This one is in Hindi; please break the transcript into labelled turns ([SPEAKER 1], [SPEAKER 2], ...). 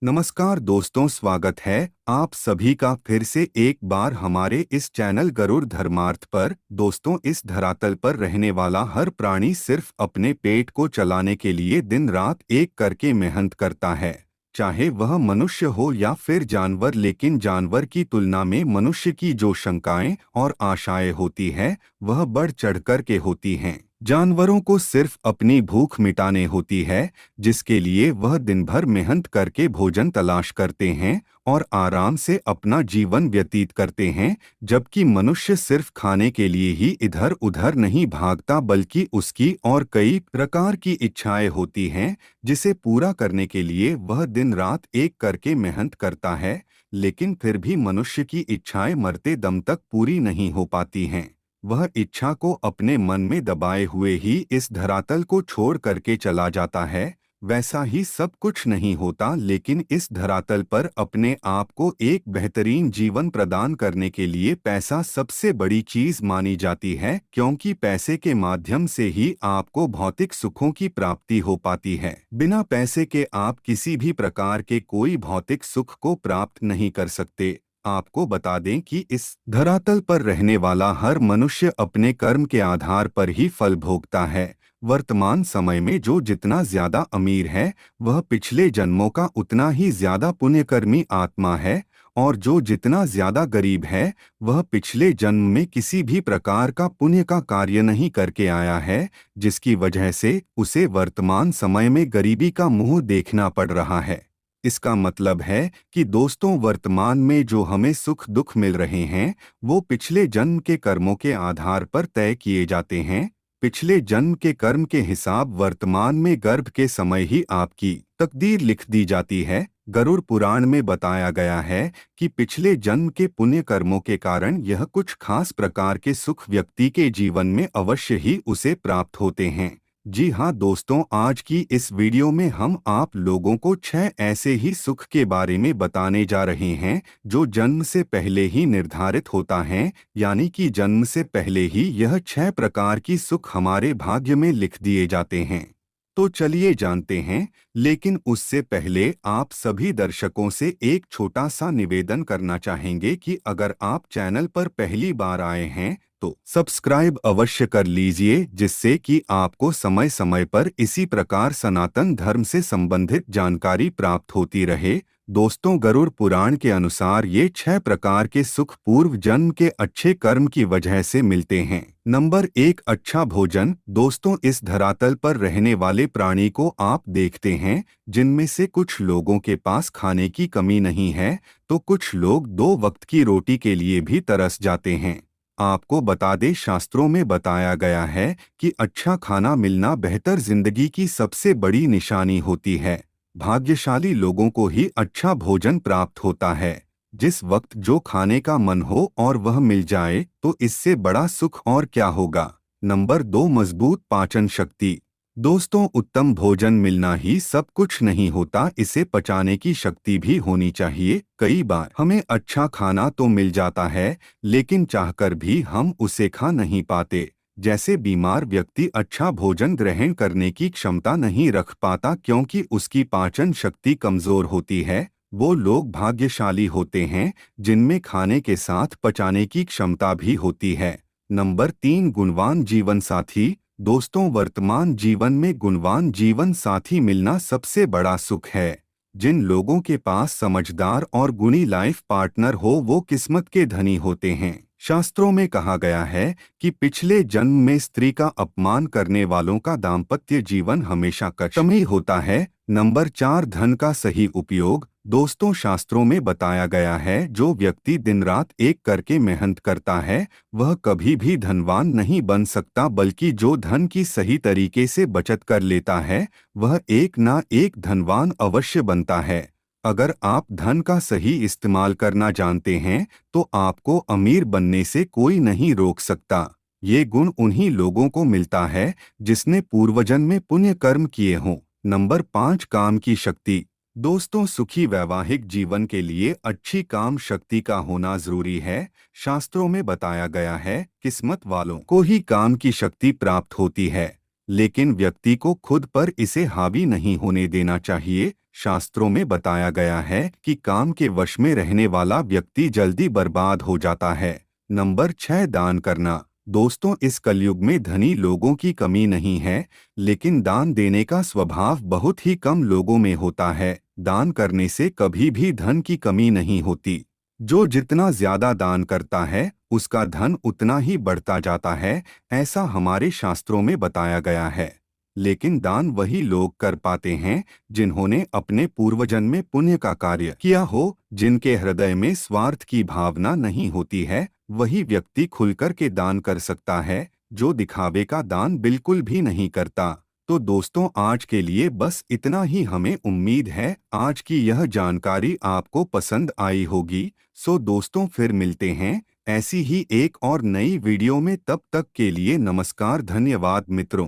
[SPEAKER 1] नमस्कार दोस्तों, स्वागत है आप सभी का फिर से एक बार हमारे इस चैनल गरुड़ धर्मार्थ पर। दोस्तों, इस धरातल पर रहने वाला हर प्राणी सिर्फ अपने पेट को चलाने के लिए दिन रात एक करके मेहनत करता है, चाहे वह मनुष्य हो या फिर जानवर। लेकिन जानवर की तुलना में मनुष्य की जो शंकाएं और आशाएं होती है वह बढ़ चढ़कर के होती हैं। जानवरों को सिर्फ अपनी भूख मिटाने होती है, जिसके लिए वह दिन भर मेहनत करके भोजन तलाश करते हैं और आराम से अपना जीवन व्यतीत करते हैं। जबकि मनुष्य सिर्फ खाने के लिए ही इधर उधर नहीं भागता, बल्कि उसकी और कई प्रकार की इच्छाएं होती हैं जिसे पूरा करने के लिए वह दिन रात एक करके मेहनत करता है। लेकिन फिर भी मनुष्य की इच्छाएं मरते दम तक पूरी नहीं हो पाती हैं। वह इच्छा को अपने मन में दबाए हुए ही इस धरातल को छोड़ करके चला जाता है। वैसा ही सब कुछ नहीं होता, लेकिन इस धरातल पर अपने आप को एक बेहतरीन जीवन प्रदान करने के लिए पैसा सबसे बड़ी चीज मानी जाती है, क्योंकि पैसे के माध्यम से ही आपको भौतिक सुखों की प्राप्ति हो पाती है। बिना पैसे के आप किसी भी प्रकार के कोई भौतिक सुख को प्राप्त नहीं कर सकते। आपको बता दें कि इस धरातल पर रहने वाला हर मनुष्य अपने कर्म के आधार पर ही फल भोगता है। वर्तमान समय में जो जितना ज्यादा अमीर है वह पिछले जन्मों का उतना ही ज्यादा पुण्यकर्मी आत्मा है, और जो जितना ज्यादा गरीब है वह पिछले जन्म में किसी भी प्रकार का पुण्य का कार्य नहीं करके आया है, जिसकी वजह से उसे वर्तमान समय में गरीबी का मुंह देखना पड़ रहा है। इसका मतलब है कि दोस्तों, वर्तमान में जो हमें सुख दुख मिल रहे हैं वो पिछले जन्म के कर्मों के आधार पर तय किए जाते हैं। पिछले जन्म के कर्म के हिसाब वर्तमान में गर्भ के समय ही आपकी तकदीर लिख दी जाती है। गरुड़ पुराण में बताया गया है कि पिछले जन्म के पुण्य कर्मों के कारण यह कुछ खास प्रकार के सुख व्यक्ति के जीवन में अवश्य ही उसे प्राप्त होते हैं। जी हाँ दोस्तों, आज की इस वीडियो में हम आप लोगों को 6 ऐसे ही सुख के बारे में बताने जा रहे हैं जो जन्म से पहले ही निर्धारित होता है, यानी कि जन्म से पहले ही यह 6 प्रकार की सुख हमारे भाग्य में लिख दिए जाते हैं। तो चलिए जानते हैं, लेकिन उससे पहले आप सभी दर्शकों से एक छोटा सा निवेदन करना चाहेंगे कि अगर आप चैनल पर पहली बार आए हैं तो सब्सक्राइब अवश्य कर लीजिए, जिससे कि आपको समय समय पर इसी प्रकार सनातन धर्म से संबंधित जानकारी प्राप्त होती रहे। दोस्तों, गरुड़ पुराण के अनुसार ये 6 प्रकार के सुख पूर्व जन्म के अच्छे कर्म की वजह से मिलते हैं। नंबर 1, अच्छा भोजन। दोस्तों, इस धरातल पर रहने वाले प्राणी को आप देखते हैं जिनमें से कुछ लोगों के पास खाने की कमी नहीं है, तो कुछ लोग 2 वक्त की रोटी के लिए भी तरस जाते हैं। आपको बता दें, शास्त्रों में बताया गया है कि अच्छा खाना मिलना बेहतर जिंदगी की सबसे बड़ी निशानी होती है। भाग्यशाली लोगों को ही अच्छा भोजन प्राप्त होता है। जिस वक्त जो खाने का मन हो और वह मिल जाए तो इससे बड़ा सुख और क्या होगा। नंबर 2, मजबूत पाचन शक्ति। दोस्तों, उत्तम भोजन मिलना ही सब कुछ नहीं होता, इसे पचाने की शक्ति भी होनी चाहिए। कई बार हमें अच्छा खाना तो मिल जाता है, लेकिन चाहकर भी हम उसे खा नहीं पाते। जैसे बीमार व्यक्ति अच्छा भोजन ग्रहण करने की क्षमता नहीं रख पाता क्योंकि उसकी पाचन शक्ति कमजोर होती है। वो लोग भाग्यशाली होते हैं जिनमें खाने के साथ पचाने की क्षमता भी होती है। नंबर 3, गुणवान जीवन साथी। दोस्तों, वर्तमान जीवन में गुणवान जीवन साथी मिलना सबसे बड़ा सुख है। जिन लोगों के पास समझदार और गुणी लाइफ पार्टनर हो वो किस्मत के धनी होते हैं। शास्त्रों में कहा गया है कि पिछले जन्म में स्त्री का अपमान करने वालों का दाम्पत्य जीवन हमेशा कष्टमयी होता है। नंबर 4, धन का सही उपयोग। दोस्तों, शास्त्रों में बताया गया है जो व्यक्ति दिन रात एक करके मेहनत करता है वह कभी भी धनवान नहीं बन सकता, बल्कि जो धन की सही तरीके से बचत कर लेता है वह एक ना एक धनवान अवश्य बनता है। अगर आप धन का सही इस्तेमाल करना जानते हैं तो आपको अमीर बनने से कोई नहीं रोक सकता। ये गुण उन्हीं लोगों को मिलता है जिसने पूर्वजन्म में पुण्य कर्म किए हों। नंबर 5, काम की शक्ति। दोस्तों, सुखी वैवाहिक जीवन के लिए अच्छी काम शक्ति का होना जरूरी है। शास्त्रों में बताया गया है किस्मत वालों को ही काम की शक्ति प्राप्त होती है, लेकिन व्यक्ति को खुद पर इसे हावी नहीं होने देना चाहिए। शास्त्रों में बताया गया है कि काम के वश में रहने वाला व्यक्ति जल्दी बर्बाद हो जाता है। नंबर 6, दान करना। दोस्तों, इस कलयुग में धनी लोगों की कमी नहीं है, लेकिन दान देने का स्वभाव बहुत ही कम लोगों में होता है। दान करने से कभी भी धन की कमी नहीं होती। जो जितना ज्यादा दान करता है उसका धन उतना ही बढ़ता जाता है, ऐसा हमारे शास्त्रों में बताया गया है। लेकिन दान वही लोग कर पाते हैं जिन्होंने अपने पूर्वजन्म में पुण्य का कार्य किया हो, जिनके हृदय में स्वार्थ की भावना नहीं होती है। वही व्यक्ति खुलकर के दान कर सकता है, जो दिखावे का दान बिल्कुल भी नहीं करता। तो दोस्तों, आज के लिए बस इतना ही। हमें उम्मीद है आज की यह जानकारी आपको पसंद आई होगी। सो दोस्तों, फिर मिलते हैं ऐसी ही एक और नई वीडियो में। तब तक के लिए नमस्कार, धन्यवाद मित्रों।